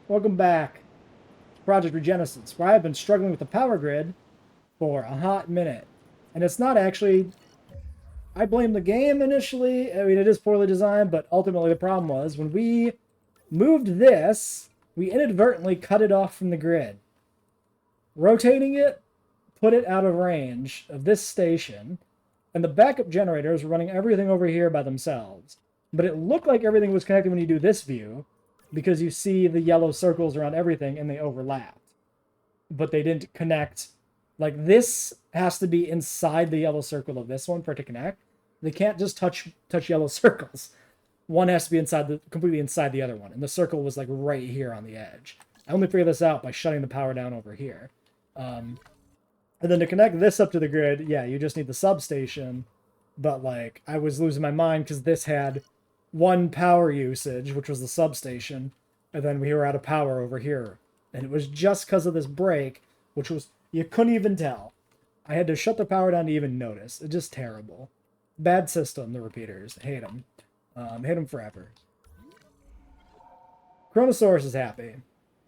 Welcome back to Project Regenesis, where I've been struggling with the power grid for a hot minute. And it's not actually, I blame the game initially. I mean, it is poorly designed, but ultimately the problem was when we moved this, we inadvertently cut it off from the grid. Rotating it put it out of range of this station, and the backup generators were running everything over here by themselves. But it looked like everything was connected when you do this view, because you see the yellow circles around everything and they overlapped. But they didn't connect. Like, this has to be inside the yellow circle of this one for it to connect. They can't just touch yellow circles. One has to be completely inside the other one, and the circle was like right here on the edge. I only figured this out by shutting the power down over here. And then to connect this up to the grid, yeah, you just need the substation. But like, I was losing my mind because this had one power usage, which was the substation, and then we were out of power over here. And it was just because of this break, which was, you couldn't even tell. I had to shut the power down to even notice. It's just terrible. Bad system, the repeaters. Hate them. Hate them forever. Chronosaurus is happy.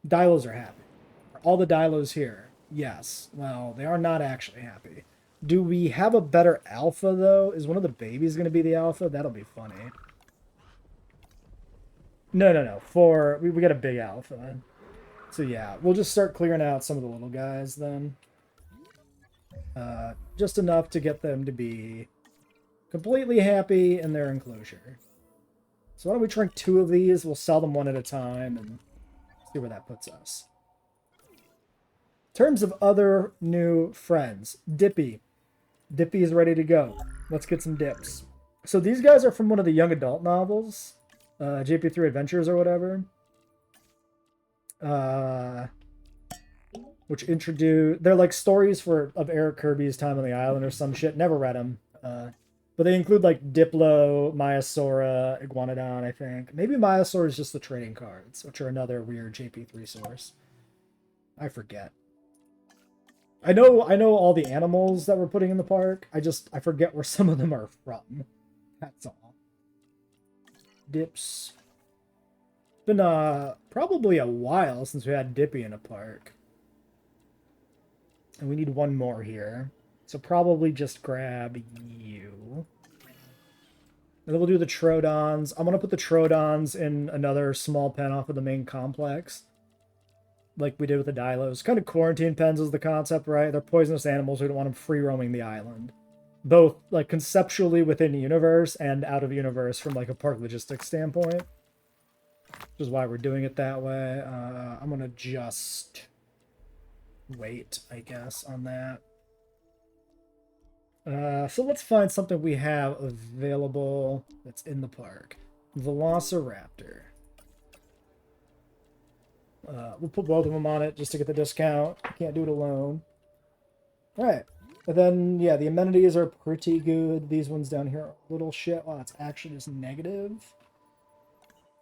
Dilos are happy. Are all the Dilos here? Yes. Well, they are not actually happy. Do we have a better alpha, though? Is one of the babies going to be the alpha? That'll be funny. No. We got a big alpha. So yeah, we'll just start clearing out some of the little guys then. Just enough to get them to be completely happy in their enclosure. So why don't we drink 2 of these? We'll sell them one at a time and see where that puts us. In terms of other new friends, Dippy. Dippy is ready to go. Let's get some dips. So these guys are from one of the young adult novels, JP3 Adventures or whatever. Which they're like stories of Eric Kirby's time on the island or some shit. Never read them. But they include like Diplo, Maiasaura, Iguanodon, I think. Maybe Maiasaura is just the trading cards, which are another weird JP3 source. I forget. I know all the animals that we're putting in the park. I forget where some of them are from. That's all. Dips. It's been probably a while since we had Dippy in a park. And we need one more here. So probably just grab you. And then we'll do the Troodons. I'm going to put the Troodons in another small pen off of the main complex. Like we did with the Dilos. Kind of quarantine pens is the concept, right? They're poisonous animals. We don't want them free roaming the island. Both like conceptually within the universe and out of universe from like a park logistics standpoint. Which is why we're doing it that way. I'm going to just wait, I guess, on that. So let's find something we have available that's in the park. Velociraptor. We'll put both of them on it just to get the discount. Can't do it alone. Alright. And then, yeah, the amenities are pretty good. These ones down here are a little shit. Wow, it's actually just negative.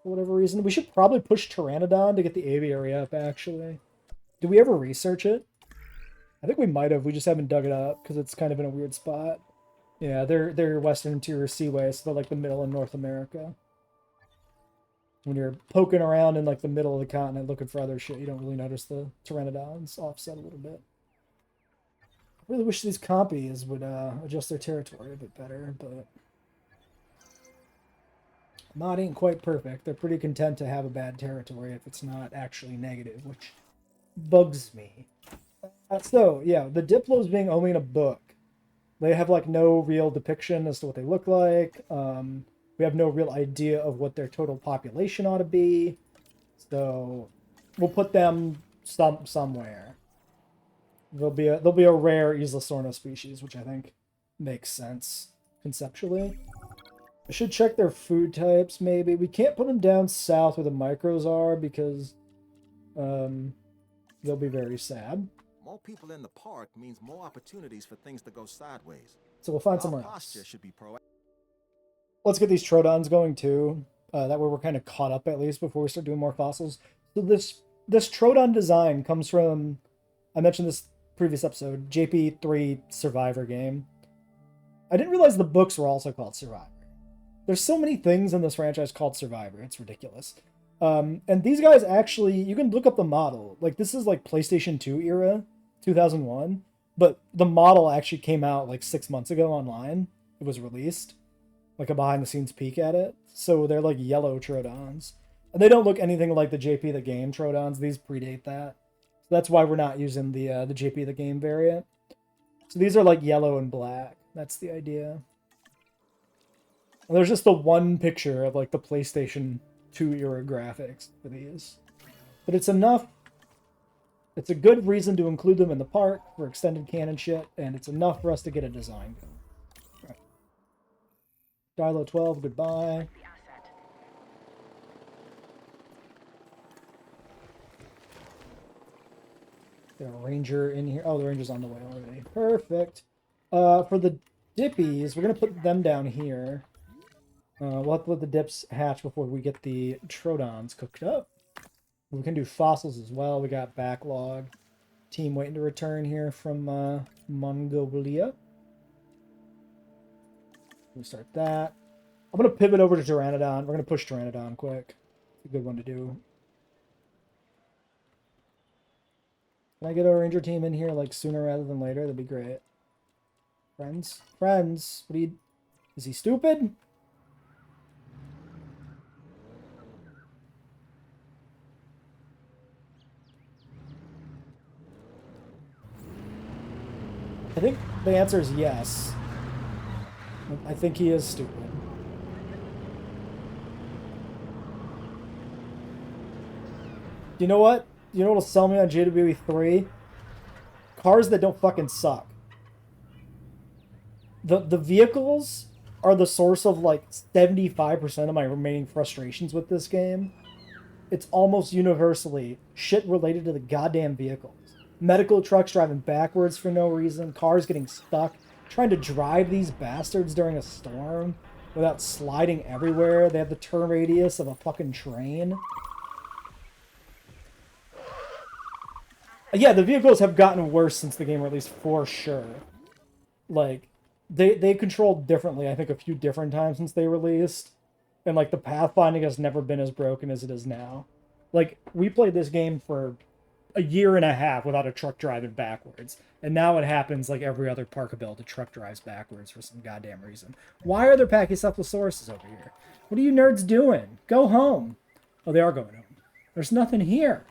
For whatever reason. We should probably push Pteranodon to get the aviary up, actually. Did we ever research it? I think we might have. We just haven't dug it up because it's kind of in a weird spot. Yeah, they're Western Interior Seaway, so they're like the middle of North America. When you're poking around in like the middle of the continent looking for other shit, you don't really notice the Pteranodons offset a little bit. I really wish these compies would adjust their territory a bit better, but mod ain't quite perfect. They're pretty content to have a bad territory if it's not actually negative, which bugs me. So, yeah, the Diplos being only in a book. They have like no real depiction as to what they look like. We have no real idea of what their total population ought to be. So we'll put them somewhere. They'll be a rare Isla Sorna species, which I think makes sense conceptually. I should check their food types, maybe. We can't put them down south where the micros are because they'll be very sad. More people in the park means more opportunities for things to go sideways. So we'll find Our somewhere posture else. should be proactive. Let's get these Troodons going too. That way we're kind of caught up at least before we start doing more fossils. So this Troodon design comes from, I mentioned this previous episode, JP3 Survivor game. I didn't realize the books were also called Survivor. There's so many things in this franchise called Survivor. It's ridiculous. And these guys actually, you can look up the model. Like, this is like PlayStation 2 era, 2001. But the model actually came out like 6 months ago online. It was released. Like a behind the scenes peek at it. So they're like yellow Trodons. And they don't look anything like the JP the Game Trodons. These predate that. So that's why we're not using the JP the Game variant. So these are like yellow and black. That's the idea. And there's just the one picture of like the PlayStation 2 era graphics for these. But it's enough. It's a good reason to include them in the park for extended canon shit, and it's enough for us to get a design going. Right. Dilo 12, goodbye. Got a ranger in here. Oh, the ranger's on the way already. Perfect. For the dippies, we're going to put them down here. We'll have to let the dips hatch before we get the Trodons cooked up. We can do fossils as well. We got backlog. Team waiting to return here from Mongolia. We'll start that. I'm going to pivot over to Pteranodon. We're going to push Pteranodon quick. It's a good one to do. Can I get our ranger team in here like sooner rather than later? That'd be great. Friends? Friends? What do you... Is he stupid? I think the answer is yes. I think he is stupid. You know what? You know what'll sell me on JWE3? Cars that don't fucking suck. The vehicles are the source of like 75% of my remaining frustrations with this game. It's almost universally shit related to the goddamn vehicles. Medical trucks driving backwards for no reason, cars getting stuck, trying to drive these bastards during a storm without sliding everywhere. They have the turn radius of a fucking train. Yeah, the vehicles have gotten worse since the game released for sure. Like, they controlled differently, I think, a few different times since they released. And, like, the pathfinding has never been as broken as it is now. Like, we played this game for a year and a half without a truck driving backwards. And now it happens like every other Parkabill, the truck drives backwards for some goddamn reason. Why are there Pachycephalosauruses over here? What are you nerds doing? Go home. Oh, they are going home. There's nothing here.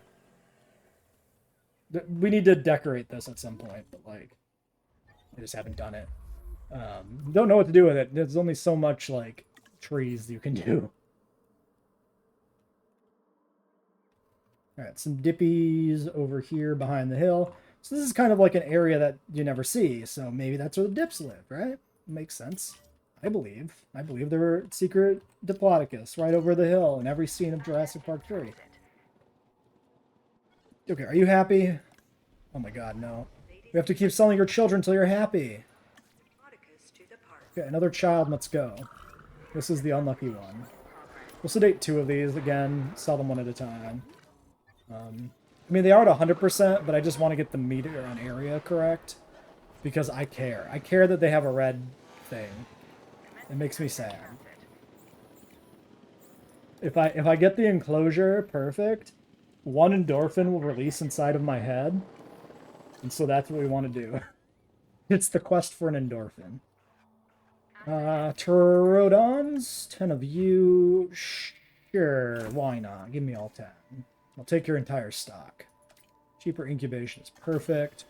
We need to decorate this at some point, but like, I just haven't done it. Don't know what to do with it. There's only so much like trees you can do. All right, some dippies over here behind the hill. So this is kind of like an area that you never see. So maybe that's where the dips live, right? Makes sense. I believe there were secret Diplodocus right over the hill in every scene of Jurassic Park 3. Okay, are you happy? Oh my god, no. We have to keep selling your children until you're happy. Okay, another child, let's go. This is the unlucky one. We'll sedate 2 of these again, sell them one at a time. I mean, they are at 100%, but I just want to get the meter on area correct. Because I care. I care that they have a red thing. It makes me sad. If I get the enclosure perfect, 1 endorphin will release inside of my head. And so that's what we want to do. It's the quest for an endorphin. Pterodons, 10 of you. Sure, why not? Give me all 10. I'll take your entire stock. Cheaper incubation is perfect.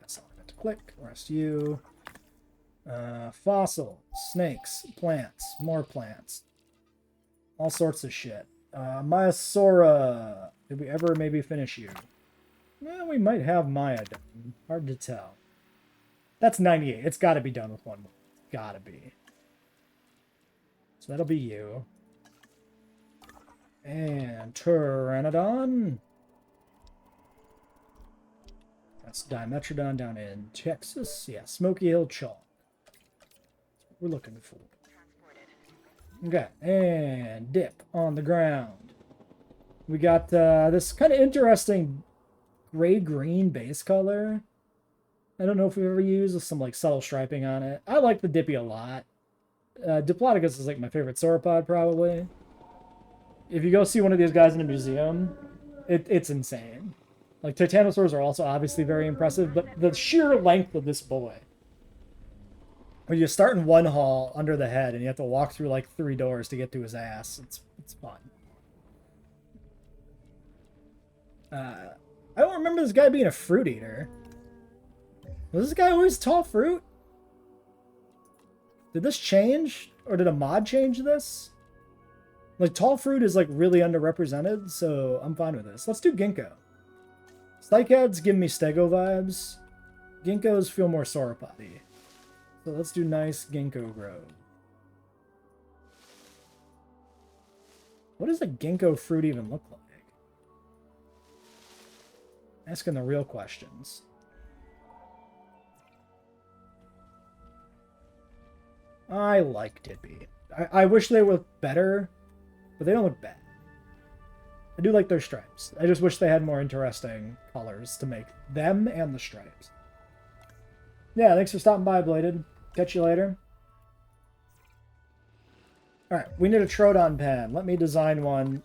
That's all I meant to click. Rest you. Fossil, snakes, plants, more plants. All sorts of shit. Myosaura. Did we ever maybe finish you? Well, we might have Maya done. Hard to tell. That's 98. It's got to be done with 1 more. Gotta be. So that'll be you. And Pteranodon. That's Dimetrodon down in Texas. Yeah, Smoky Hill Chalk. That's what we're looking for. Okay, and dip on the ground. We got this kind of interesting gray-green base color. I don't know if we've ever used with some like subtle striping on it. I like the dippy a lot. Diplodocus is like my favorite sauropod, probably. If you go see one of these guys in a museum, it's insane. Like, titanosaurs are also obviously very impressive, but the sheer length of this boy. When you start in one hall under the head and you have to walk through like 3 doors to get to his ass, it's fun. I don't remember this guy being a fruit eater. Was this guy always tall fruit? Did this change? Or did a mod change this? Like, tall fruit is like really underrepresented, so I'm fine with this. Let's do ginkgo. Cycads give me stego vibes. Ginkgos feel more sauropod-y. So let's do nice ginkgo grove. What does a ginkgo fruit even look like? Asking the real questions. I like Dippy. I wish they looked better, but they don't look bad. I do like their stripes. I just wish they had more interesting colors to make them and the stripes. Yeah, thanks for stopping by, Bladed. Catch you later. Alright, we need a Troodon pen. Let me design one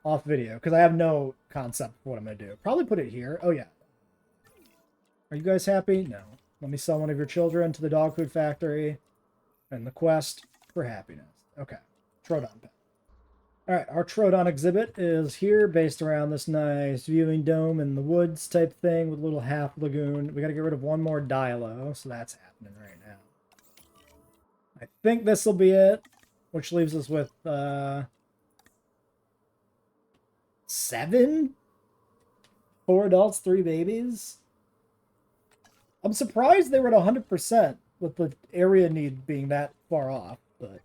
off video, because I have no concept for what I'm going to do. Probably put it here. Oh, yeah. Are you guys happy? No. Let me sell one of your children to the dog food factory and the quest for happiness. Okay. Troodon pen. Alright, our Troodon exhibit is here, based around this nice viewing dome in the woods type thing with a little half lagoon. We got to get rid of one more Dilo, so that's happening right now. I think this will be it, which leaves us with 7? 4 adults, 3 babies? I'm surprised they were at 100% with the area need being that far off, but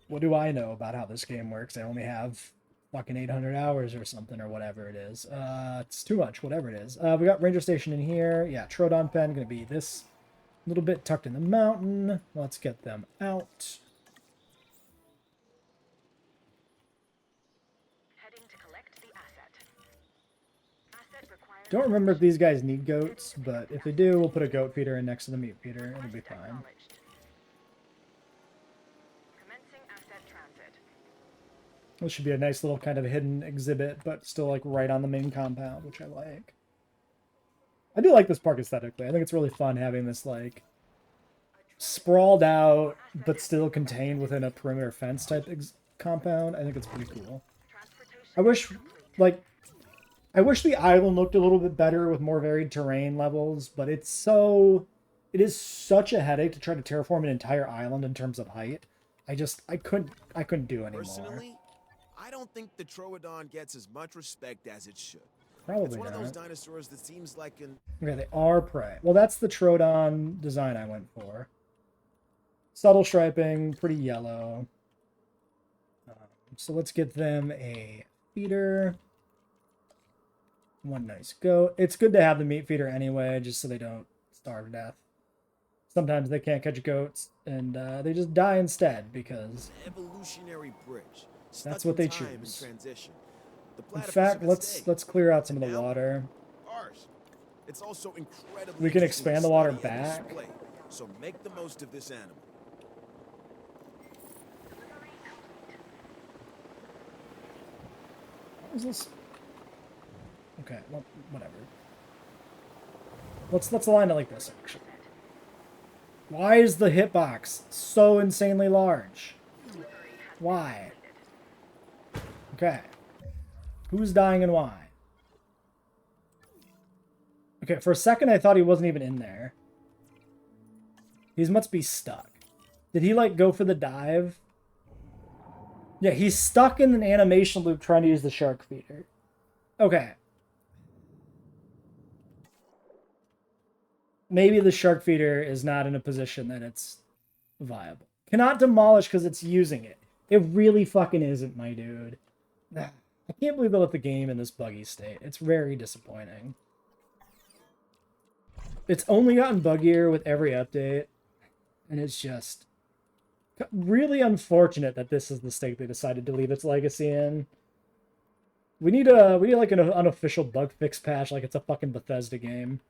what do I know about how this game works? I only have fucking 800 hours or something or whatever it is. It's too much, whatever it is. We got Ranger Station in here. Yeah, Troodon pen, gonna be this little bit tucked in the mountain. Let's get them out. Don't remember if these guys need goats, but if they do, we'll put a goat feeder in next to the meat feeder. It'll be fine. This should be a nice little kind of hidden exhibit, but still like right on the main compound, which I like. I do like this park aesthetically. I think it's really fun having this like sprawled out, but still contained within a perimeter fence type compound. I think it's pretty cool. I wish the island looked a little bit better with more varied terrain levels, but it is such a headache to try to terraform an entire island in terms of height. I couldn't do anymore. Personally, I don't think the Troodon gets as much respect as it should. Probably it's one not. of those dinosaurs that seems like an... Okay, they are prey. Well, that's the Troodon design I went for. Subtle striping, pretty yellow. So let's get them a feeder. One nice goat. It's good to have the meat feeder anyway, just so they don't starve to death. Sometimes they can't catch goats, and they just die instead because... evolutionary bridge. That's what they choose. In fact, let's clear out some of the water. It's also incredibly We can expand the water back. So make the most of this animal. What is this? Okay, well, whatever. Let's align it like this, actually. Why is the hitbox so insanely large? Why? Okay. Who's dying and why? Okay, for a second I thought he wasn't even in there. He must be stuck. Did he, like, go for the dive? Yeah, he's stuck in an animation loop trying to use the shark feeder. Okay. Maybe the shark feeder is not in a position that it's viable. Cannot demolish because it's using it. It really fucking isn't, my dude. I can't believe they let the game in this buggy state. It's very disappointing. It's only gotten buggier with every update. And it's just really unfortunate that this is the state they decided to leave its legacy in. We need like an unofficial bug fix patch like it's a fucking Bethesda game.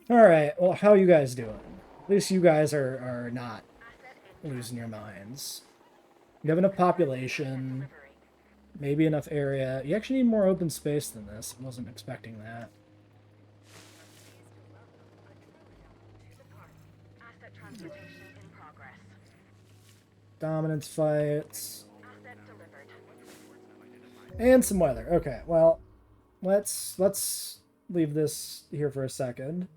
Alright, well, how are you guys doing? At least you guys are not losing your minds. You have enough population, maybe enough area. You actually need more open space than this. I wasn't expecting that. Dominance fights. And some weather. Okay, well, let's leave this here for a second.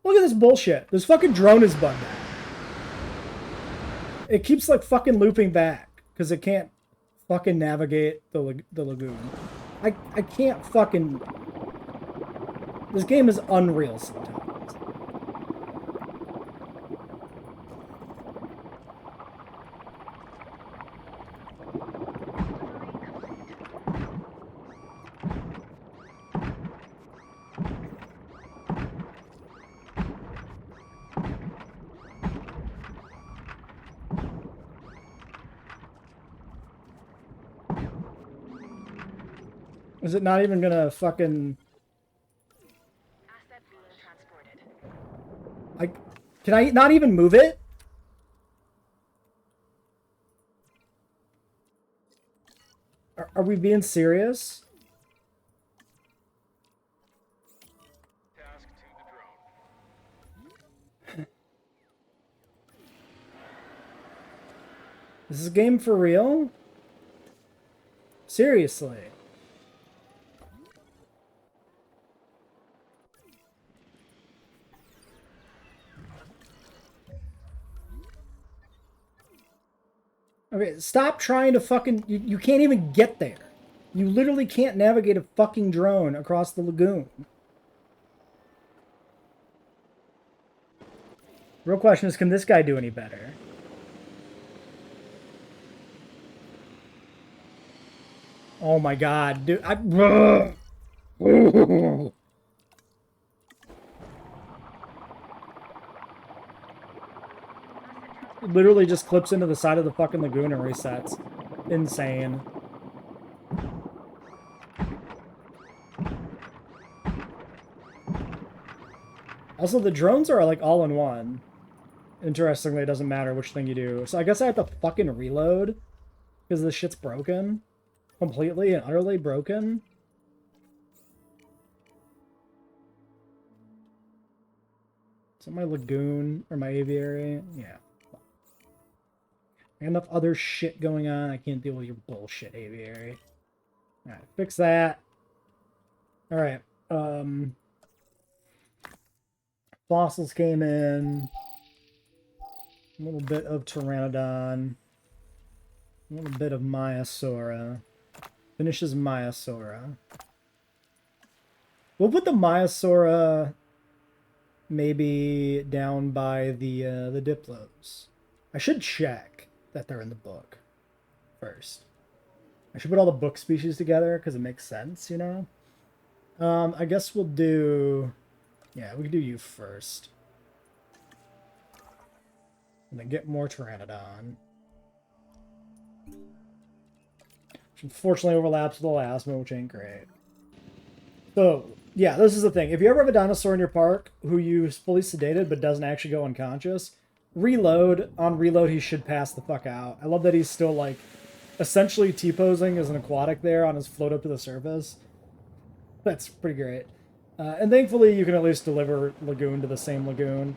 Look at this bullshit. This fucking drone is bugged out. It keeps like fucking looping back because it can't fucking navigate the lagoon. I can't fucking... This game is unreal sometimes. Is it not even gonna fucking... Can I not even move it? Are we being serious? Task to the drone. Is this a game for real? Seriously. Okay, stop trying to fucking... You can't even get there. You literally can't navigate a fucking drone across the lagoon. Real question is, can this guy do any better? Oh my god, dude. It literally just clips into the side of the fucking lagoon and resets. Insane. Also, the drones are like all in one. Interestingly, it doesn't matter which thing you do. So I guess I have to fucking reload because this shit's broken. Completely and utterly broken. Is it my lagoon or my aviary? Yeah. I got enough other shit going on. I can't deal with your bullshit aviary. Alright, fix that. Alright. Fossils came in. A little bit of Pteranodon. A little bit of Maiasaura. Finishes Maiasaura. We'll put the Maiasaura maybe down by the Diplos. I should check that they're in the book first. I should put all the book species together because it makes sense, you know? I guess we'll do... Yeah, we can do you first. And then get more Pteranodon. Which unfortunately overlaps with the last one, which ain't great. So, yeah, this is the thing. If you ever have a dinosaur in your park who you fully sedated but doesn't actually go unconscious, reload. On reload, he should pass the fuck out. I love that he's still, like, essentially T-posing as an aquatic there on his float up to the surface. That's pretty great. And thankfully, you can at least deliver Lagoon to the same Lagoon.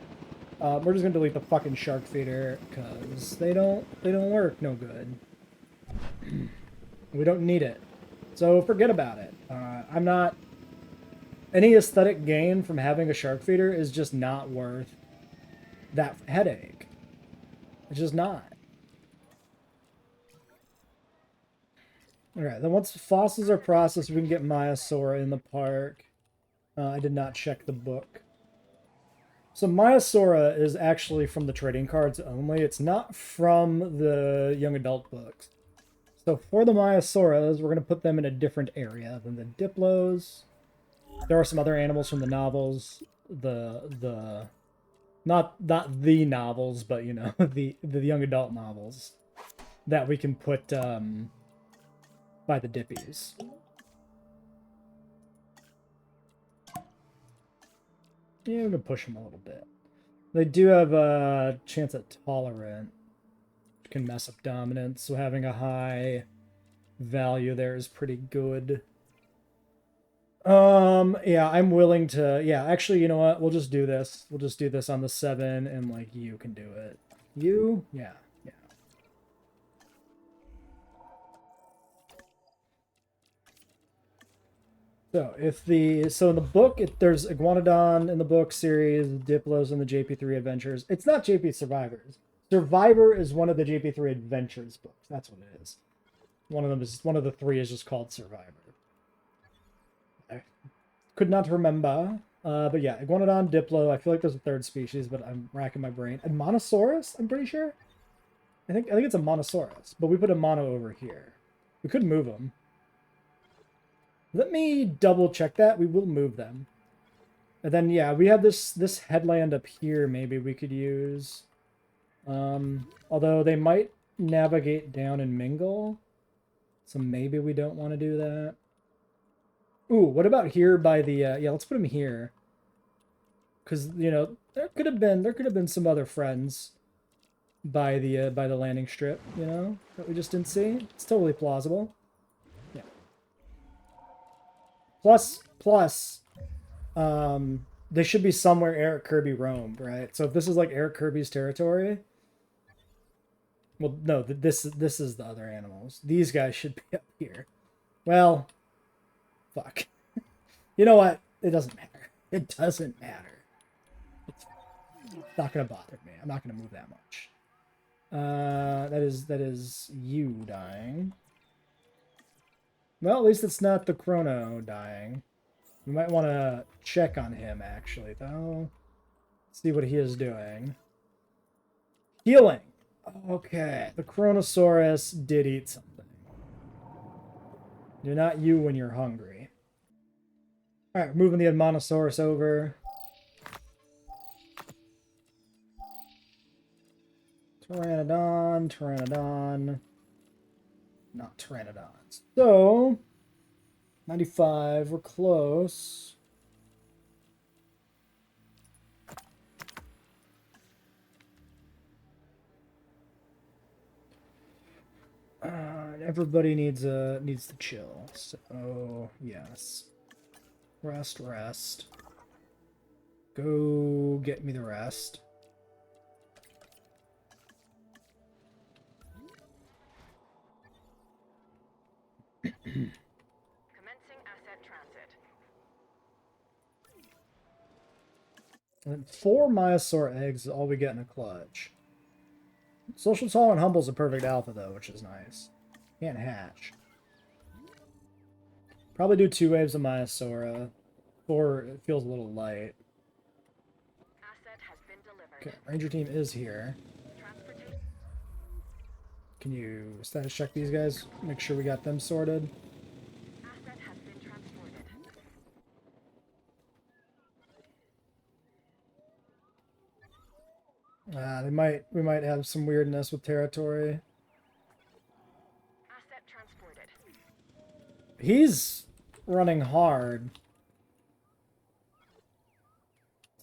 We're just gonna delete the fucking shark feeder because they don't work no good. We don't need it, so forget about it. I'm not... Any aesthetic gain from having a shark feeder is just not worth that headache. It's just not. Alright, then once fossils are processed, we can get Maiasaura in the park. I did not check the book. So Maiasaura is actually from the trading cards only. It's not from the young adult books. So for the Maiasauras, we're going to put them in a different area than the Diplos. There are some other animals from the novels. Not the novels, but, you know, the young adult novels that we can put by the Dippies. Yeah, we're going to push them a little bit. They do have a chance at tolerant, which can mess up dominance, so having a high value there is pretty good. Yeah, I'm willing to, yeah, actually, you know what? We'll just do this. We'll just do this on the 7, and, like, you can do it. You? Yeah, yeah. So in the book, there's Iguanodon in the book series, Diplo's in the JP3 Adventures. It's not JP Survivors. Survivor is one of the JP3 Adventures books. That's what it is. One of the 3 is just called Survivor. I could not remember. But yeah, Iguanodon, Diplo. I feel like there's a 3rd species, but I'm racking my brain. And Monosaurus, I'm pretty sure. I think it's a Monosaurus, but we put a mono over here. We could move them. Let me double check that. We will move them. And then, yeah, we have this headland up here maybe we could use. Although they might navigate down and mingle. So maybe we don't want to do that. Ooh, what about here by the... yeah, let's put him here. Because, you know, there could have been some other friends by the landing strip, you know, that we just didn't see. It's totally plausible. Yeah. Plus, they should be somewhere Eric Kirby roamed, right? So if this is like Eric Kirby's territory, well, no, this is the other animals. These guys should be up here. Well, fuck. You know what? It doesn't matter. It doesn't matter. It's not gonna bother me. I'm not gonna move that much. That is you dying. Well, at least it's not the Chrono dying. We might want to check on him, actually, though. See what he is doing. Healing. Okay. The Chronosaurus did eat something. You're not you when you're hungry. Alright, moving the Monosaurus over. Pteranodon. Not Pteranodons. So, 95, we're close. Everybody needs to chill. So, yes. Rest. Go get me the rest. Commencing asset transit. And 4 Myosaur eggs is all we get in a clutch. Social Tall and Humble's a perfect alpha, though, which is nice. Can't hatch. Probably do 2 waves of Myosaura. 4, it feels a little light. Asset has been delivered. Okay, Ranger team is here. Transportation. Can you status check these guys? Make sure we got them sorted. Asset has been transported. We might have some weirdness with territory. Asset transported. He's running hard.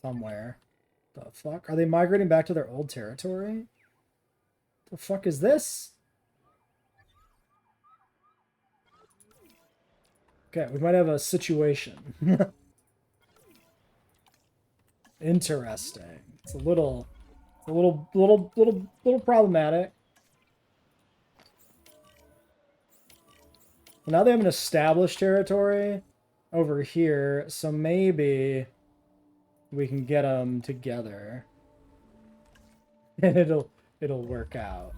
Somewhere. The fuck? Are they migrating back to their old territory? The fuck is this? Okay, we might have a situation. Interesting. It's a little problematic. Well, now they have an established territory over here, so maybe we can get them together, and it'll work out.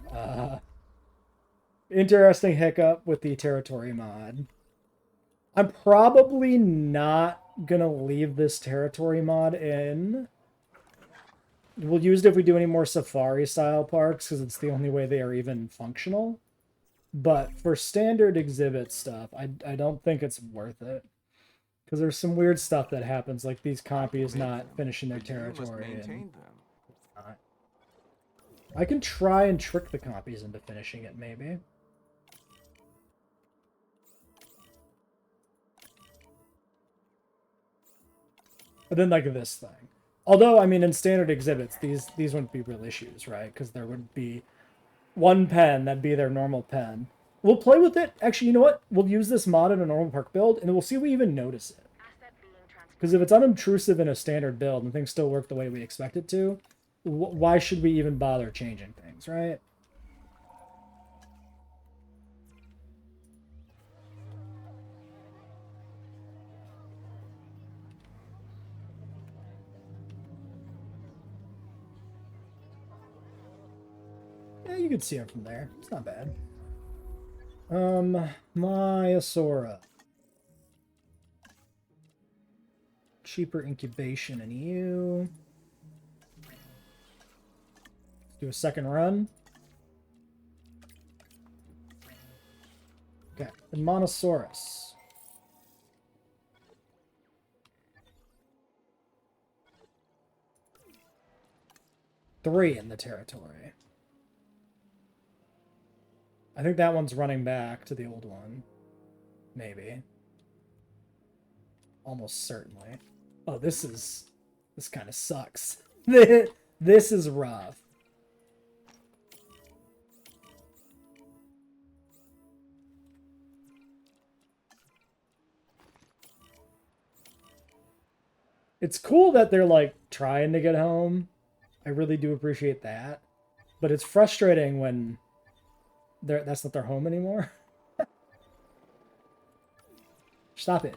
Interesting hiccup with the territory mod. I'm probably not gonna leave this territory mod in. We'll use it if we do any more safari style parks, because it's the only way they are even functional. But for standard exhibit stuff, I don't think it's worth it. Because there's some weird stuff that happens, like these compies not finishing their territory. And I can try and trick the compies into finishing it, maybe. But then, like this thing. Although, I mean, in standard exhibits, these wouldn't be real issues, right? Because there would be one pen that'd be their normal pen. We'll play with it. Actually, you know what? We'll use this mod in a normal park build, and we'll see if we even notice it. Asset being transported. Because if it's unobtrusive in a standard build and things still work the way we expect it to, why should we even bother changing things, right? Yeah, you can see it from there. It's not bad. Myasora. Cheaper incubation in you. Do a second run. Okay, the Monosaurus. Three in the territory. I think that one's running back to the old one. Maybe. Almost certainly. Oh, this kind of sucks. This is rough. It's cool that they're like trying to get home. I really do appreciate that. But it's frustrating when that's not their home anymore. Stop it.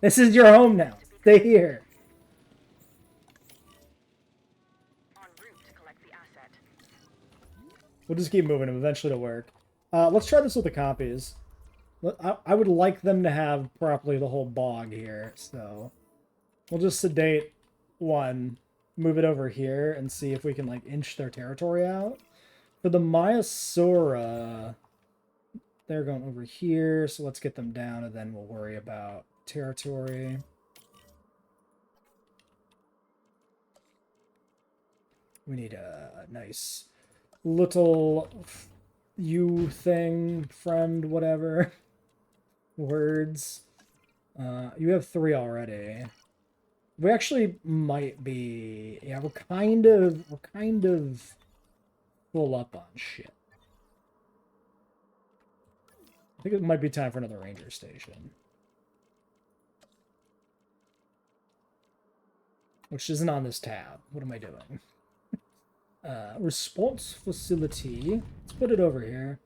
This is your home now. Stay here. En route to collect the asset. We'll just keep moving. Eventually it'll work. Let's try this with the copies. I would like them to have properly the whole bog here. So we'll just sedate one, move it over here, and see if we can like inch their territory out. For the Myasora, they're going over here, so let's get them down, and then we'll worry about territory. We need a nice little you thing, friend, whatever. Words. You have 3 already. We actually might be, yeah, we're kind of full up on shit. I think it might be time for another ranger station. Which isn't on this tab. What am I doing? Response facility. Let's put it over here.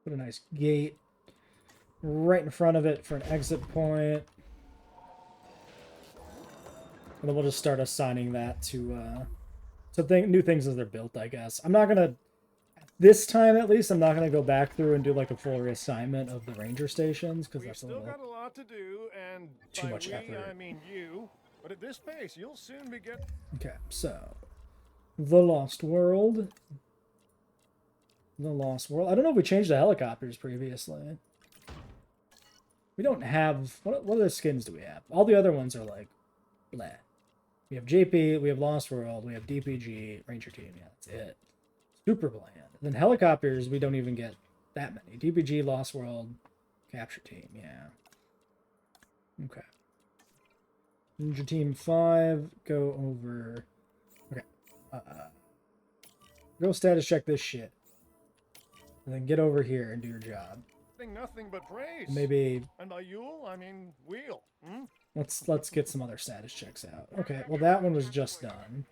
Put a nice gate right in front of it for an exit point. And then we'll just start assigning that to new things as they're built, I guess. I'm not gonna, this time at least, I'm not gonna go back through and do like a full reassignment of the ranger stations, because that's a little got a lot to do, and too by much we, effort. I mean you. But at this pace, you'll soon be getting. Okay, so the Lost World. The Lost World. I don't know if we changed the helicopters previously. We don't have... What other skins do we have? All the other ones are like... Blah. We have JP, we have Lost World, we have DPG, Ranger Team. Yeah, that's it. Super bland. Then helicopters, we don't even get that many. DPG, Lost World, Capture Team. Yeah. Okay. Ranger Team 5, go over... Okay. Go status check this shit. And then get over here and do your job. Nothing but praise. Maybe And by you'll, I mean we'll. let's get some other status checks out. Okay, well that one was just done.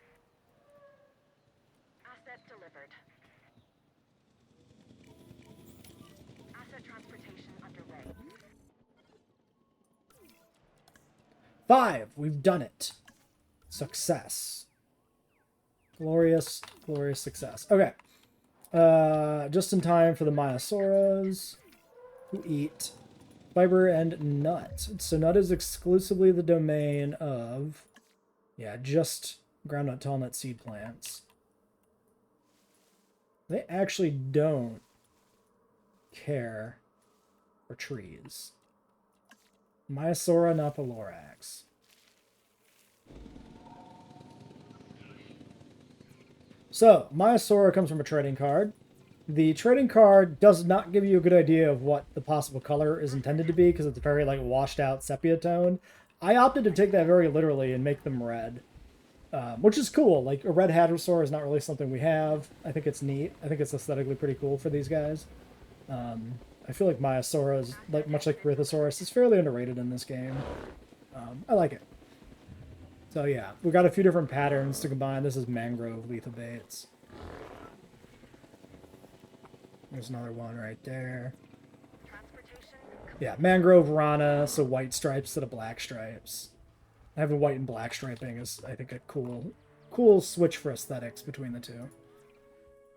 Asset delivered. Asset transportation underway. 5, we've done it. Success. Glorious, glorious success. Okay. Just in time for the Myasauras, who eat fiber and nut. So nut is exclusively the domain of, yeah, just groundnut, tall nut, seed plants. They actually don't care for trees. Myasaura, not the Lorax. So, Maiasaura comes from a trading card. The trading card does not give you a good idea of what the possible color is intended to be because it's a very like washed out sepia tone. I opted to take that very literally and make them red, which is cool. Like a red Hadrosaur is not really something we have. I think it's neat. I think it's aesthetically pretty cool for these guys. I feel like Maiasaura is like much like Corythosaurus. It's fairly underrated in this game. I like it. So yeah, we got a few different patterns to combine. This is Mangrove Lethobates. There's another one right there. Transportation Yeah, Mangrove Rana, so white stripes instead of black stripes. Having white and black striping is, I think, a cool switch for aesthetics between the two.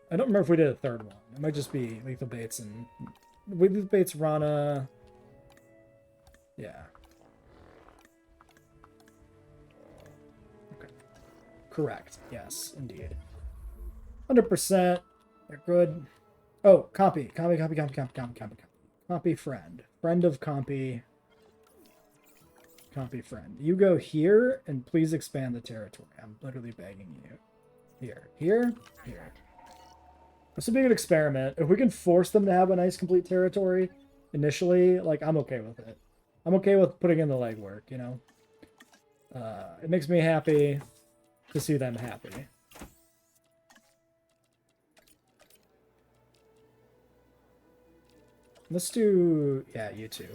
I don't remember if we did a third one. It might just be Lethobates and... Lethobates Rana... Yeah. Okay. Correct. Yes, indeed. 100%. They're good. Oh, Compy. Compy friend. Friend of Compy. Compy friend. You go here, and please expand the territory. I'm literally begging you. Here. Here. This would be a good experiment. If we can force them to have a nice complete territory initially, like, I'm okay with it. I'm okay with putting in the legwork, you know? It makes me happy to see them happy. Let's do, yeah, you two.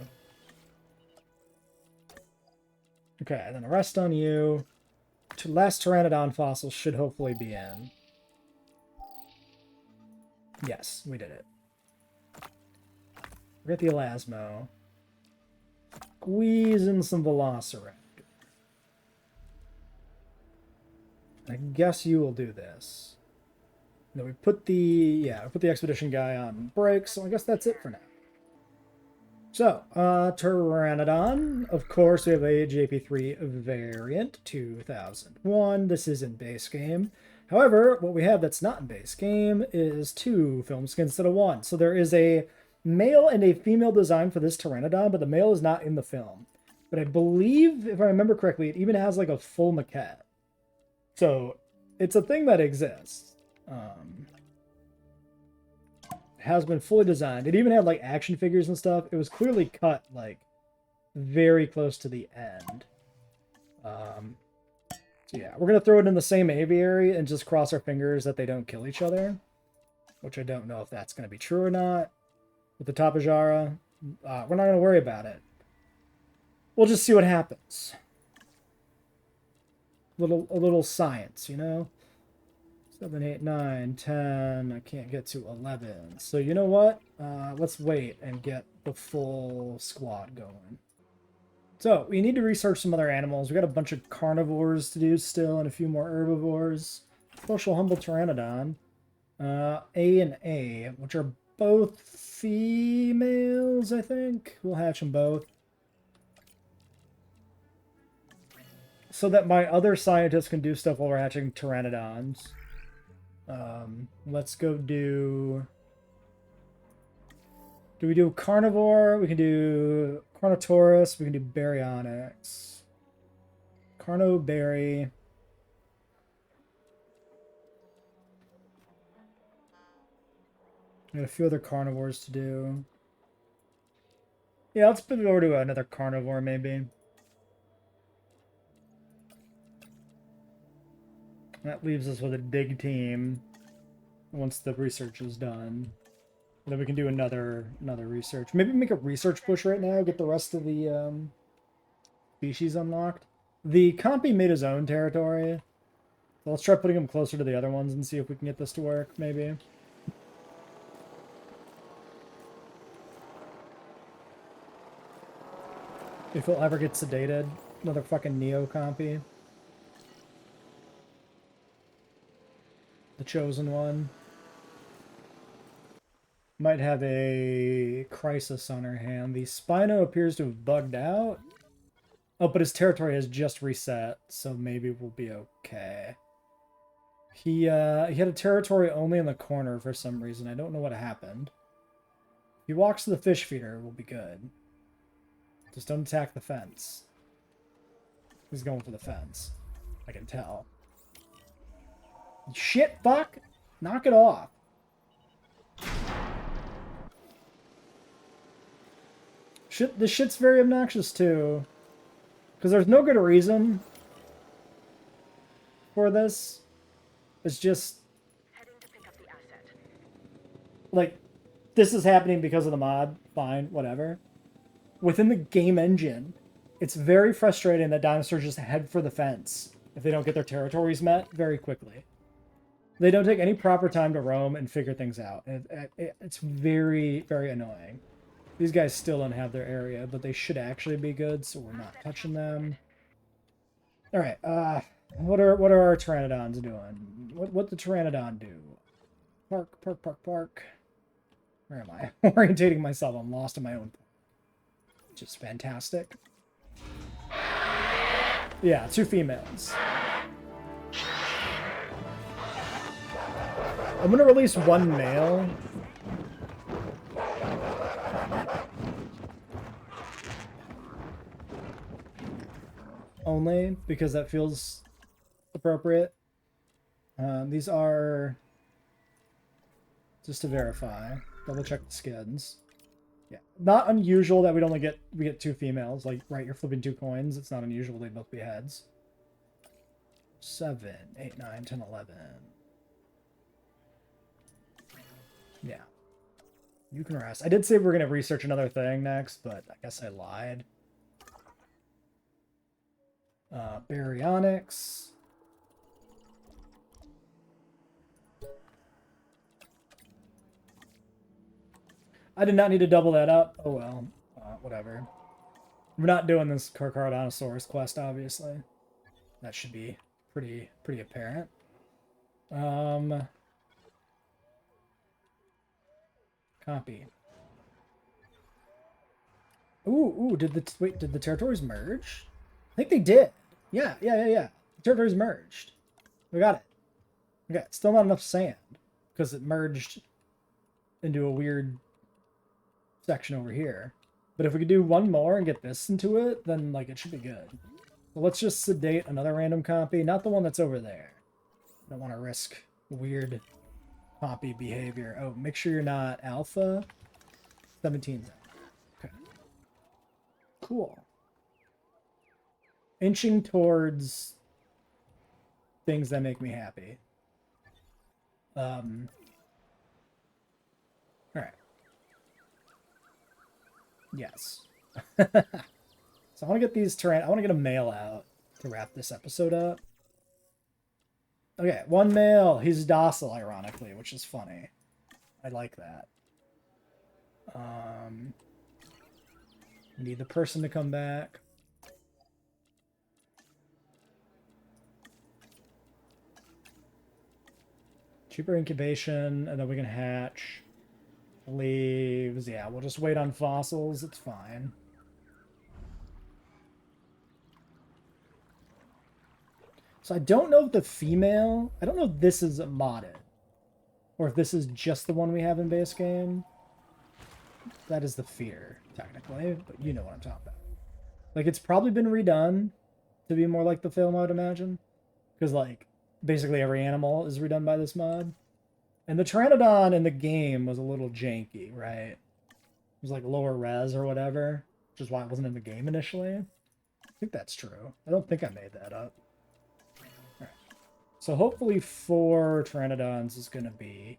Okay, and then the rest on you. Last Pteranodon fossil should hopefully be in. Yes, we did it. Forget the Elasmo. Squeeze in some Velociraptor. I guess you will do this. Then we put the expedition guy on break, so I guess that's it for now. So, Pteranodon. Of course, we have a JP3 variant, 2001. This is in base game. However, what we have that's not in base game is 2 film skins instead of 1. So there is a male and a female design for this Pteranodon, but the male is not in the film. But I believe, if I remember correctly, it even has like a full maquette. So it's a thing that exists. Has been fully designed. It even had like action figures and stuff. It was clearly cut like very close to the end. So yeah, we're gonna throw it in the same aviary and just cross our fingers that they don't kill each other, which I don't know if that's gonna be true or not. With the Tapajara, we're not gonna worry about it. We'll just see what happens. A little science, you know. 7, 8, 9, 10. I can't get to 11. So you know what? Let's wait and get the full squad going. So we need to research some other animals. We got a bunch of carnivores to do still and a few more herbivores. Social humble Pteranodon. A and A, which are both females, I think. We'll hatch them both. So that my other scientists can do stuff while we're hatching Pteranodons. Let's go do... Do we do carnivore? We can do Carnotaurus. We can do Baryonyx. Carnoberry. Got a few other carnivores to do. Yeah, let's put it over to another carnivore, maybe. That leaves us with a big team once the research is done. Then we can do another research. Maybe make a research push right now, get the rest of the species unlocked. The Compy made his own territory. So let's try putting him closer to the other ones and see if we can get this to work, maybe. If he'll ever get sedated. Another fucking Neo-Compy. The chosen one. Might have a crisis on her hand. The Spino appears to have bugged out. Oh, but his territory has just reset, so maybe we'll be okay. He had a territory only in the corner for some reason. I don't know what happened. If he walks to the fish feeder, we'll be good. Just don't attack the fence. He's going for the fence. I can tell. Shit, fuck. Knock it off. Shit, this shit's very obnoxious too. Because there's no good reason for this. It's just, Heading to pick up the asset. like, this is happening because of the mod. Fine, whatever. Within the game engine, it's very frustrating that dinosaurs just head for the fence if they don't get their territories met very quickly. They don't take any proper time to roam and figure things out. It's very, very annoying. These guys still don't have their area, but they should actually be good, so we're not touching them. All right, what are our pteranodons doing? What the pteranodon do? Park. Where am I? Orientating myself. I'm lost in my own. Which is fantastic. Yeah, 2 females. I'm gonna release 1 male. Only because that feels appropriate. These are, just to verify, double check the skins. Yeah, not unusual that we get 2 females. Like, right, you're flipping 2 coins. It's not unusual they both be heads. 7, 8, 9, 10, 11. Yeah. You can rest. I did say we were going to research another thing next, but I guess I lied. Baryonyx. I did not need to double that up. Oh well. Whatever. We're not doing this Carcharodontosaurus quest, obviously. That should be pretty apparent. Copy. Ooh, did the territories merge? I think they did. Yeah. The territories merged. We got it. Okay, still not enough sand because it merged into a weird section over here. But if we could do 1 more and get this into it, then like it should be good. So let's just sedate another random copy, not the one that's over there. Don't want to risk weird copy behavior. Oh, make sure you're not alpha. 17. Okay. Cool. Inching towards things that make me happy. All right. Yes. So I want to get these I want to get a male out to wrap this episode up. Okay, 1 male. He's docile, ironically, which is funny. I like that. Need the person to come back. Cheaper incubation, and then we can hatch. Leaves. Yeah, we'll just wait on fossils. It's fine. So I don't know if the female... I don't know if this is modded. Or if this is just the one we have in base game. That is the fear, technically. But you know what I'm talking about. Like, it's probably been redone to be more like the film, I would imagine. Because, like, basically every animal is redone by this mod. And the Pteranodon in the game was a little janky, right? It was like lower res or whatever, which is why it wasn't in the game initially. I think that's true. I don't think I made that up. All right. So hopefully 4 Pteranodons is going to be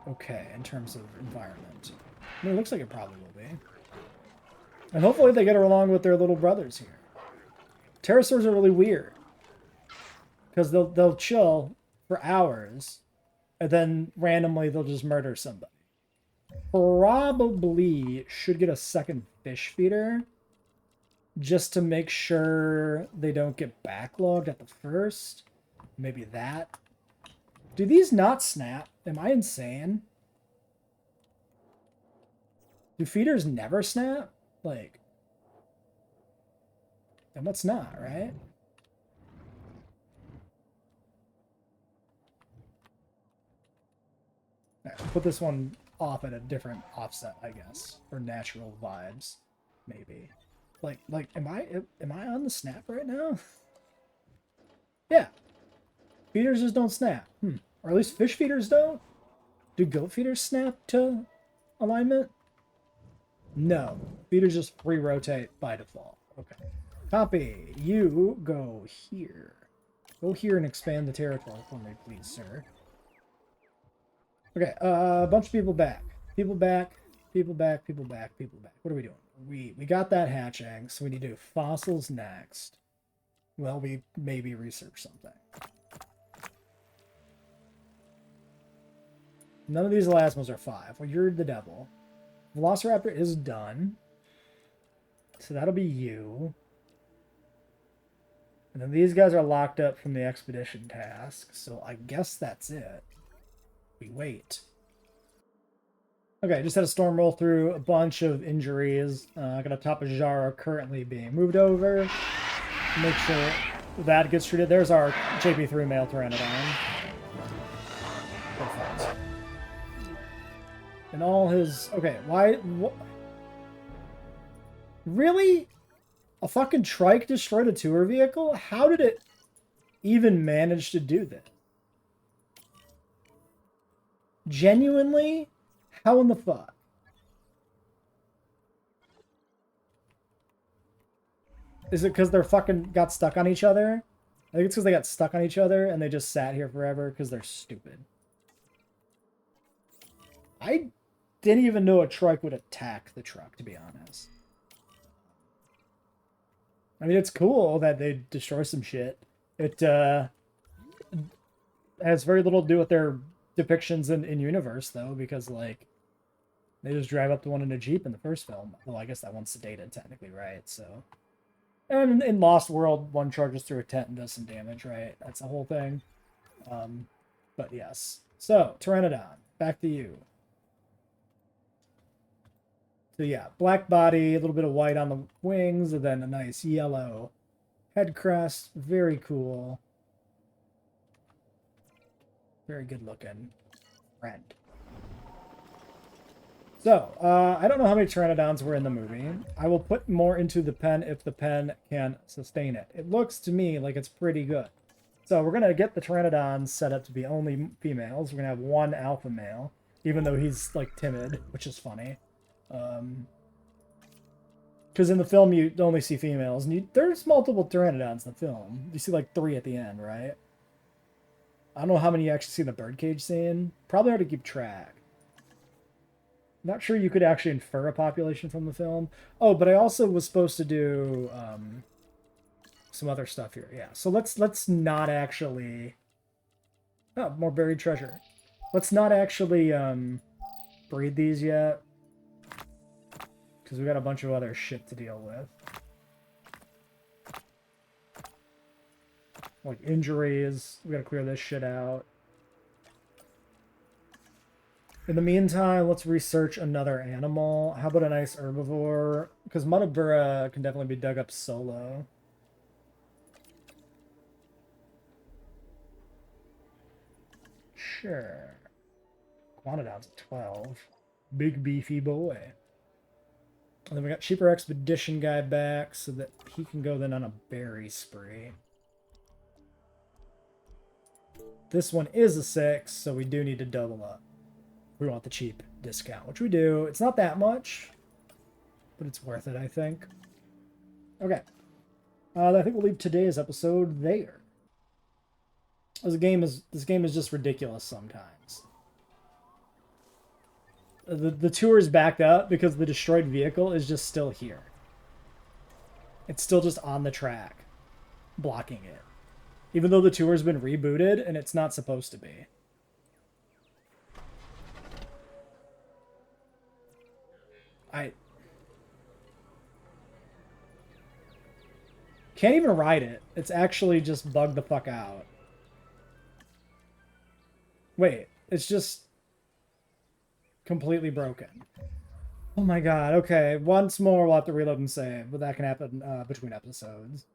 okay in terms of environment. I mean, it looks like it probably will be. And hopefully they get along with their little brothers here. Pterosaurs are really weird. Because they'll chill for hours, and then randomly they'll just murder somebody. Probably should get a second fish feeder, just to make sure they don't get backlogged at the first. Maybe that. Do these not snap? Am I insane? Do feeders never snap? Like, then what's not, right? Right, we'll put this one off at a different offset, I guess, or natural vibes, maybe. Like, am I on the snap right now? Yeah. Feeders just don't snap. Or at least fish feeders don't? Do goat feeders snap to alignment? No. Feeders just free rotate by default. Okay. Copy. You go here. Go here and expand the territory for me, please, sir. Okay, a bunch of people back. People back. People back. People back. People back. What are we doing? We got that hatching, so we need to do fossils next. Well, we maybe research something. None of these elasmos are 5. Well, you're the devil. Velociraptor is done. So that'll be you. And then these guys are locked up from the expedition task. So I guess that's it. We wait. Okay, just had a storm roll through, a bunch of injuries. I got a Tapajara currently being moved over. Make sure that gets treated. There's our JP3 male Pteranodon. Perfect. And all his... Okay, why... Really? A fucking trike destroyed a tour vehicle? How did it even manage to do that? Genuinely? How in the fuck? Is it because they're fucking got stuck on each other? I think it's because they got stuck on each other and they just sat here forever because they're stupid. I didn't even know a trike would attack the truck, to be honest. I mean, it's cool that they destroy some shit. It has very little to do with their depictions in universe, though, because, like, they just drive up to one in a Jeep in the first film. Well, I guess that one's sedated, technically, right? So, and in Lost World, one charges through a tent and does some damage, right? That's the whole thing. But yes. So, Pteranodon, back to you. So yeah, black body, a little bit of white on the wings, and then a nice yellow head crest. Very cool. Very good looking friend. So, I don't know how many Pteranodons were in the movie. I will put more into the pen if the pen can sustain it. It looks to me like it's pretty good. So we're going to get the Pteranodons set up to be only females. We're going to have one alpha male, even though he's, like, timid, which is funny. Because in the film you only see females, and there's multiple Pteranodons in the film. You see like 3 at the end, right? I don't know how many you actually see in the birdcage scene. Probably hard to keep track. Not sure you could actually infer a population from the film. Oh, but I also was supposed to do some other stuff here. Yeah, so let's not actually... Oh, more buried treasure. Let's not actually breed these yet. Because we got a bunch of other shit to deal with. Like injuries. We gotta clear this shit out. In the meantime, let's research another animal. How about a nice herbivore? Because Mutabura can definitely be dug up solo. Sure. Quantodon's at 12. Big beefy boy. And then we got Cheaper Expedition guy back so that he can go then on a berry spree. This one is a 6, so we do need to double up. We want the cheap discount, which we do. It's not that much, but it's worth it, I think. Okay. I think we'll leave today's episode there. This game is just ridiculous sometimes. The tour is backed up because the destroyed vehicle is just still here. It's still just on the track, blocking it. Even though the tour's been rebooted and it's not supposed to be. I can't even ride it. It's actually just bugged the fuck out. Wait, it's just completely broken. Oh my god, okay. Once more we'll have to reload and save, but that can happen between episodes.